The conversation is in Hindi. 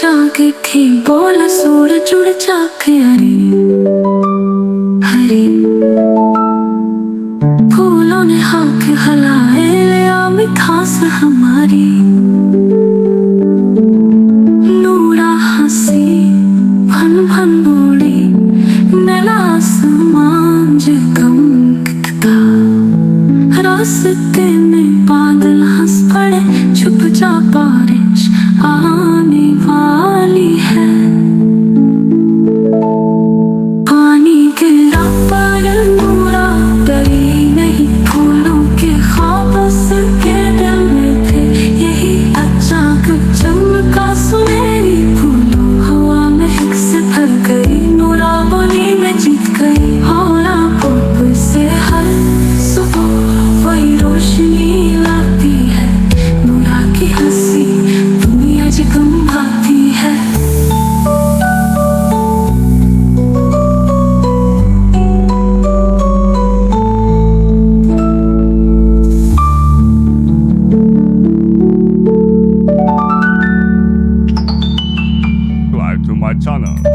जाके थी बोला सूरज उड़ जाके हरी हरी फूलों ने हाथ हिलाए लिया मिठास हमारी नूरा हंसी भन भन बोली नीला आसमान जो गमगता रास्ते में बादल हंस पड़े छुप जा बारिश आने वाली है पानी गिरा पर नूरा डरी नहीं फूलों के ख्वाब उसके दिल में थे यही अचानक चमका सुनहरी फूलों हवा महक से भर गई नूरा बोली मैं जीत गई हौला पप से हर सुबह वही रोशनी लाती है नूरा की हंसी दुनिया जगमगाती है Subscribe to my channel.